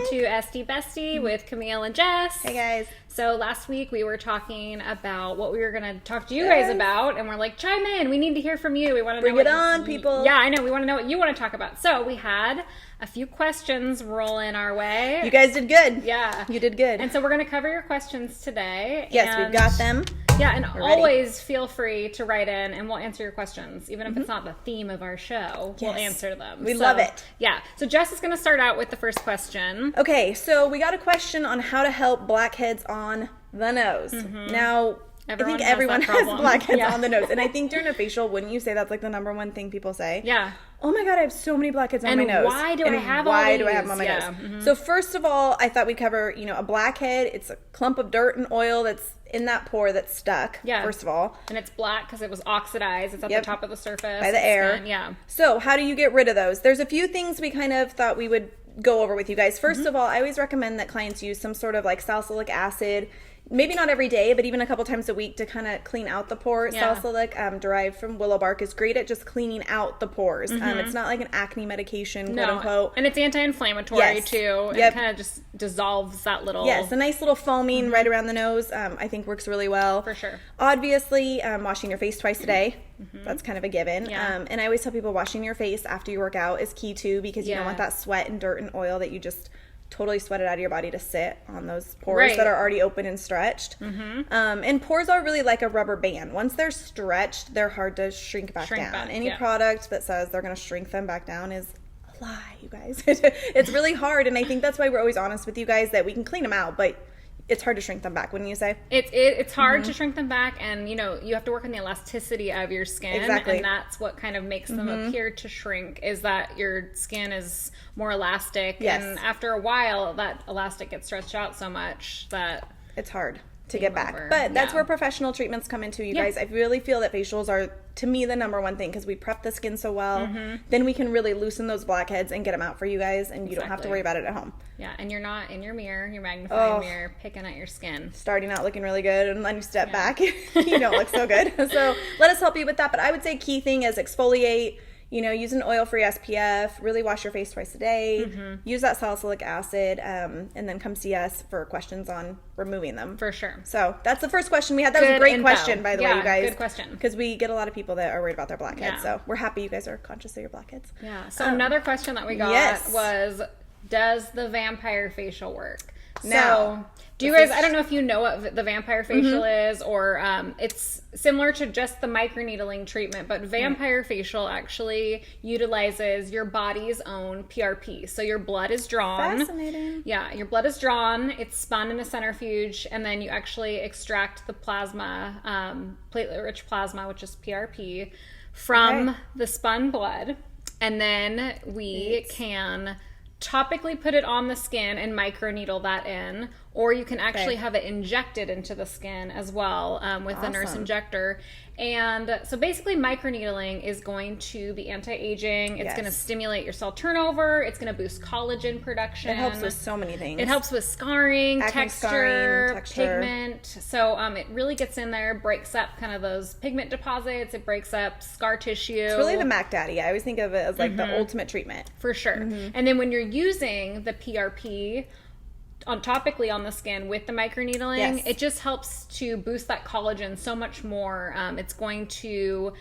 to Esthi Besties with Camille and Jess. Hey guys. So last week we were talking about what we were going to talk to you guys about, and we're like, chime in. We need to hear from you. We want to bring it on, people. Yeah, I know. We want to know what you want to talk about. So we had a few questions rolling our way. You guys did good. Yeah. You did good. And so we're going to cover your questions today. Yes, we've got them. Yeah, and We're always feel free to write in and we'll answer your questions. Even if it's not the theme of our show, we'll answer them. We love it. Yeah. So Jess is going to start out with the first question. Okay, so we got a question on how to help blackheads on the nose. Now, I think everyone has blackheads on the nose. And I think during a facial, wouldn't you say that's like the number one thing people say? Yeah. Oh my God, I have so many blackheads on my nose. Why do I have all Why these? do I have them on my nose? So first of all, I thought we'd cover, a blackhead. It's a clump of dirt and oil that's in that pore that's stuck, first of all. And it's black because it was oxidized. It's at the top of the surface. By the air. Yeah. So how do you get rid of those? There's a few things we kind of thought we would go over with you guys. First of all, I always recommend that clients use some sort of like salicylic acid. Maybe not every day, but even a couple times a week to kind of clean out the pore. Yeah. Salicylic, derived from willow bark, is great at just cleaning out the pores. It's not like an acne medication, quote unquote. And it's anti-inflammatory too. Yep. It kind of just dissolves that little... Yes, a nice little foaming right around the nose, I think works really well. For sure. Obviously, washing your face twice a day. That's kind of a given. Yeah. And I always tell people washing your face after you work out is key too, because you don't want that sweat and dirt and oil that you just totally sweat it out of your body to sit on those pores that are already open and stretched. And pores are really like a rubber band. Once they're stretched, they're hard to shrink back down. Any product that says they're going to shrink them back down is a lie, you guys. It's really hard, and I think that's why we're always honest with you guys that we can clean them out, but it's hard to shrink them back, wouldn't you say? It's hard to shrink them back, and you have to work on the elasticity of your skin. Exactly. And that's what kind of makes them appear to shrink, is that your skin is more elastic. Yes. And after a while, that elastic gets stretched out so much that it's hard to get back. But that's where professional treatments come into, you guys. I really feel that facials are, to me, the number one thing, because we prep the skin so well. Then we can really loosen those blackheads and get them out for you guys, and you don't have to worry about it at home. Yeah, and you're not in your mirror, your magnifying mirror, picking at your skin. Starting out looking really good, and then you step back, you don't look so good. So let us help you with that. But I would say key thing is exfoliate. Use an oil-free SPF, really wash your face twice a day, use that salicylic acid, and then come see us for questions on removing them. For sure. So that's the first question we had. That was a great question, by the way, you guys. Good question. Because we get a lot of people that are worried about their blackheads. So we're happy you guys are conscious of your blackheads. Yeah. So another question that we got was, does the vampire facial work? Now, do you guys, I don't know if you know what the vampire facial is, or it's similar to just the microneedling treatment, but vampire facial actually utilizes your body's own PRP. So your blood is drawn. Fascinating. Yeah, your blood is drawn, it's spun in a centrifuge, and then you actually extract the plasma, platelet-rich plasma, which is PRP, from the spun blood, and then we can topically put it on the skin and microneedle that in, or you can actually have it injected into the skin as well with a nurse injector. And so basically microneedling is going to be anti-aging. It's going to stimulate your cell turnover. It's going to boost collagen production. It helps with so many things. It helps with scarring, texture, pigment. So it really gets in there, breaks up kind of those pigment deposits. It breaks up scar tissue. It's really the Mac Daddy. I always think of it as like the ultimate treatment. For sure. And then when you're using the PRP topically on the skin with the microneedling, it just helps to boost that collagen so much more. It's going to...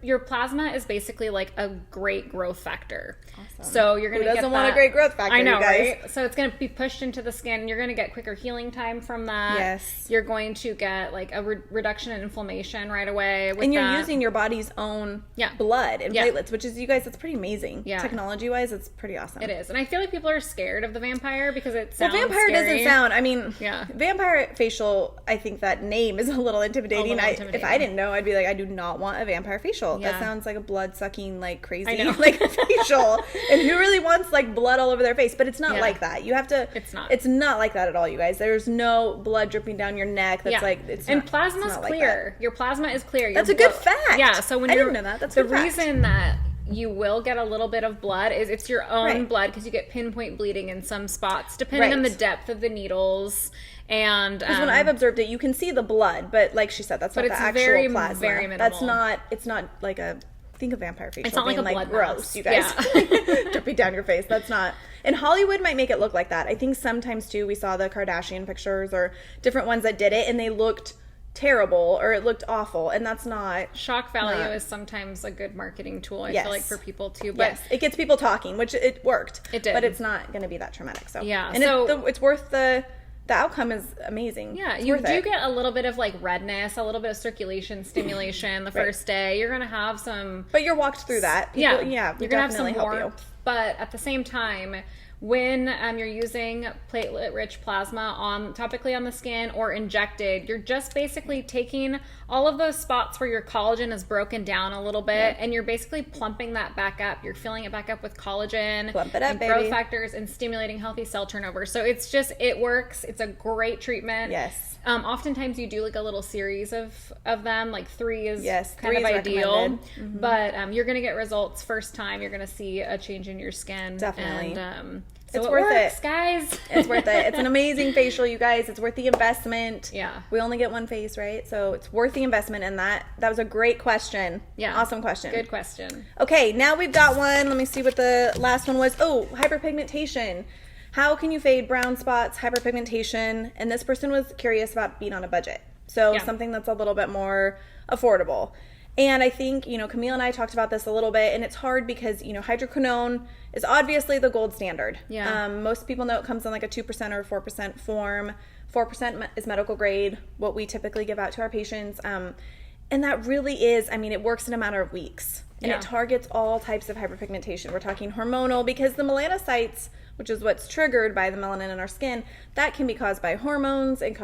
Your plasma is basically like a great growth factor. Awesome. So you're going to get Who doesn't want a great growth factor, I know, you guys? right? So it's going to be pushed into the skin. You're going to get quicker healing time from that. Yes. You're going to get like a reduction in inflammation right away with and you're using your body's own blood and platelets, which is, you guys, that's pretty amazing. Yeah. Technology-wise, it's pretty awesome. It is. And I feel like people are scared of the vampire because it sounds vampire scary. doesn't sound, I mean, vampire facial, I think that name is a little intimidating. If I didn't know, I'd be like, I do not want a vampire facial. That sounds like a blood-sucking, like, crazy, like, facial. And who really wants, like, blood all over their face? But it's not like that. You have to... It's not. It's not like that at all, you guys. There's no blood dripping down your neck. That's like... It's and not, plasma's clear. Like your plasma is clear. That's a good fact. Yeah, so when I didn't know that. That's a good fact. The reason that you will get a little bit of blood is it's your own blood, because you get pinpoint bleeding in some spots, depending on the depth of the needles. And because when I've observed it, you can see the blood, but like she said, that's not the actual plasma. Very minimal. That's not... It's not like a think of vampire facial It's not being like a blood gross, mask. you guys. Yeah. Dripping down your face. That's not. And Hollywood might make it look like that. I think sometimes too we saw the Kardashian pictures or different ones that did it, and they looked terrible or it looked awful, and that's not. Shock value is sometimes a good marketing tool, I Yes. feel like, for people too. But Yes, it gets people talking, which it worked. It did. But it's not going to be that traumatic. So yeah. And so it's worth the outcome is amazing. Yeah, It's you worth do it. get a little bit of like redness, a little bit of circulation stimulation the first day. You're gonna have some. But you're walked through that. People, we you're gonna have some definitely help you. warmth. But at the same time, when you're using platelet-rich plasma topically on the skin or injected, you're just basically taking all of those spots where your collagen is broken down a little bit, and you're basically plumping that back up. You're filling it back up with collagen, Plump it up, and baby. growth factors, and stimulating healthy cell turnover. So it works. It's a great treatment. Yes. Oftentimes you do like a little series of them, like 3 is kind 3 of is ideal. recommended. But you're gonna get results first time. You're gonna see a change in your skin. Definitely. And so It's it worth works, it. guys. It's worth it. It's an amazing facial, you guys. It's worth the investment. Yeah. We only get one face, right? So it's worth the investment in that. That was a great question. Yeah. Awesome question. Good question. Okay, now we've got one. Let me see what the last one was. Oh, hyperpigmentation. How can you fade brown spots, hyperpigmentation? And this person was curious about being on a budget. So something that's a little bit more affordable. And I think, Camille and I talked about this a little bit, and it's hard because, hydroquinone is obviously the gold standard. Yeah. Most people know it comes in like a 2% or 4% form. 4% is medical grade, what we typically give out to our patients. And that really is, it works in a matter of weeks. And it targets all types of hyperpigmentation. We're talking hormonal, because the melanocytes, which is what's triggered by the melanin in our skin, that can be caused by hormones and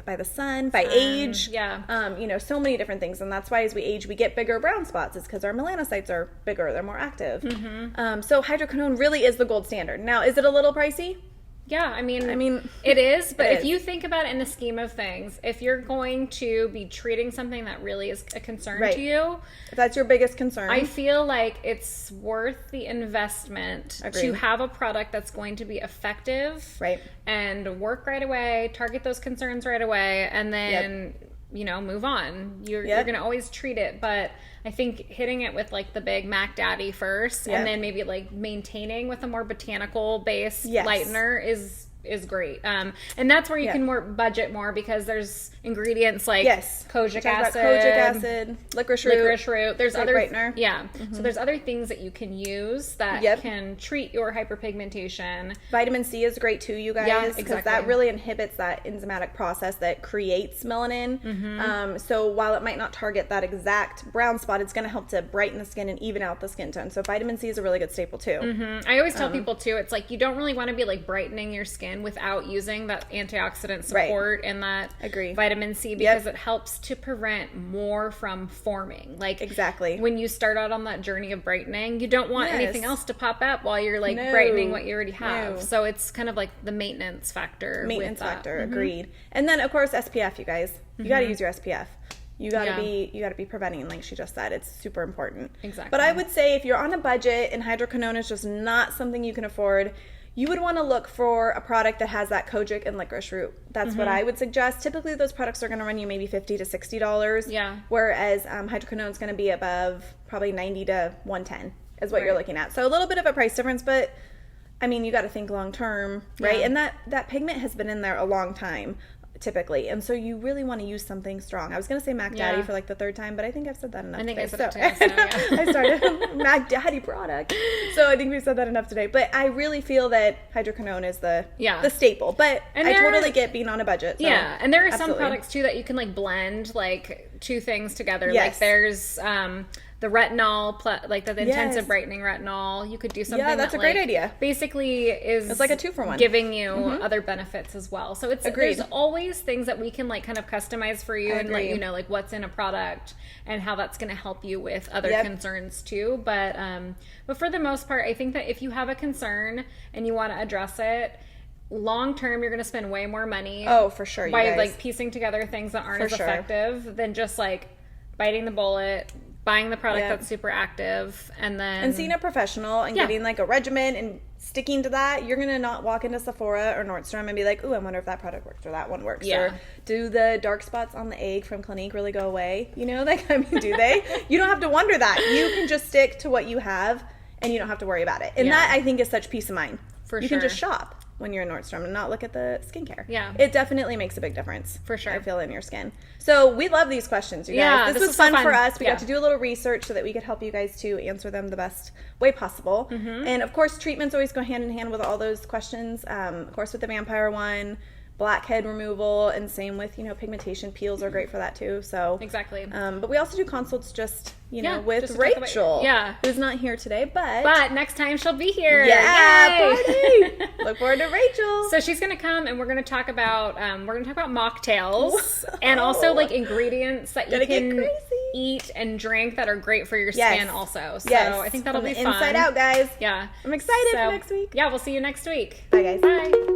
by the sun, by age. So many different things. And that's why as we age, we get bigger brown spots. It's because our melanocytes are bigger. They're more active. So hydroquinone really is the gold standard. Now, is it a little pricey? Yeah, it is, but if you think about it in the scheme of things, if you're going to be treating something that really is a concern to you, if that's your biggest concern, I feel like it's worth the investment to have a product that's going to be effective, and work right away, target those concerns right away, and then move on. You're going to always treat it, but I think hitting it with like the big Mac Daddy first, and then maybe like maintaining with a more botanical based lightener is great. And that's where you can budget more, because there's ingredients like kojic acid, licorice root. There's other brightener. So there's other things that you can use that can treat your hyperpigmentation. Vitamin C is great too, you guys, because that really inhibits that enzymatic process that creates melanin. So while it might not target that exact brown spot, it's going to help to brighten the skin and even out the skin tone. So vitamin C is a really good staple too. I always tell people too, it's like you don't really want to be like brightening your skin without using that antioxidant support and that vitamin C, because it helps to prevent more from forming. Like when you start out on that journey of brightening, you don't want anything else to pop up while you're like brightening what you already have. So it's kind of like the maintenance factor. Agreed. And then of course SPF, you guys. You got to use your SPF. You gotta be preventing, like she just said. It's super important. Exactly. But I would say if you're on a budget and hydroquinone is just not something you can afford, you would want to look for a product that has that kojic and licorice root. That's what I would suggest. Typically, those products are going to run you maybe $50 to $60. Yeah. Whereas hydroquinone is going to be above probably $90 to $110 is what you're looking at. So a little bit of a price difference, but you got to think long term, right? And that pigment has been in there a long time, typically, and so you really want to use something strong. I was going to say Mac Daddy for like the third time, but I think I've said that enough. I think today. I said it too. I started a Mac Daddy product, so I think we've said that enough today. But I really feel that hydroquinone is the staple. But I totally get being on a budget. So and there are some products too that you can like blend like two things together. Like there's the retinol, like the intensive brightening retinol. You could do something. Yeah, that's a great idea. Basically, it's like a 2-for-1, giving you other benefits as well. So there's always things that we can like kind of customize for you and let you know like what's in a product and how that's going to help you with other concerns too. But for the most part, I think that if you have a concern and you want to address it, long term, you're going to spend way more money. Oh, for sure. By like piecing together things that aren't as effective than just like biting the bullet, buying the product that's super active, and then seeing a professional and getting like a regimen and sticking to that, you're gonna not walk into Sephora or Nordstrom and be like, ooh, I wonder if that product works or that one works. Yeah. Or do the dark spots on the egg from Clinique really go away? You know, like, I mean, do they? You don't have to wonder that. You can just stick to what you have and you don't have to worry about it. And that, I think, is such peace of mind. For you sure. can just shop when you're in Nordstrom and not look at the skincare. Yeah. It definitely makes a big difference. For sure. I feel in your skin. So we love these questions, you guys. Yeah, this was so fun for us. We Yeah. got to do a little research so that we could help you guys to answer them the best way possible. And of course, treatments always go hand in hand with all those questions. Of course, with the vampire one, blackhead removal, and same with, you know, pigmentation. Peels are great for that too. So Exactly. but we also do consults just, you know, Yeah, with just to talk about- Rachel. yeah. Who's not here today, But next time she'll be here. yeah, Yay! party. Look forward to Rachel. So she's gonna come and we're gonna talk about mocktails and also like ingredients that you Gonna get can crazy. eat and drink that are great for your skin also. So I think that'll From be the fun. inside out, guys. Yeah. I'm excited So, for next week. Yeah, we'll see you next week. Bye, guys. Bye.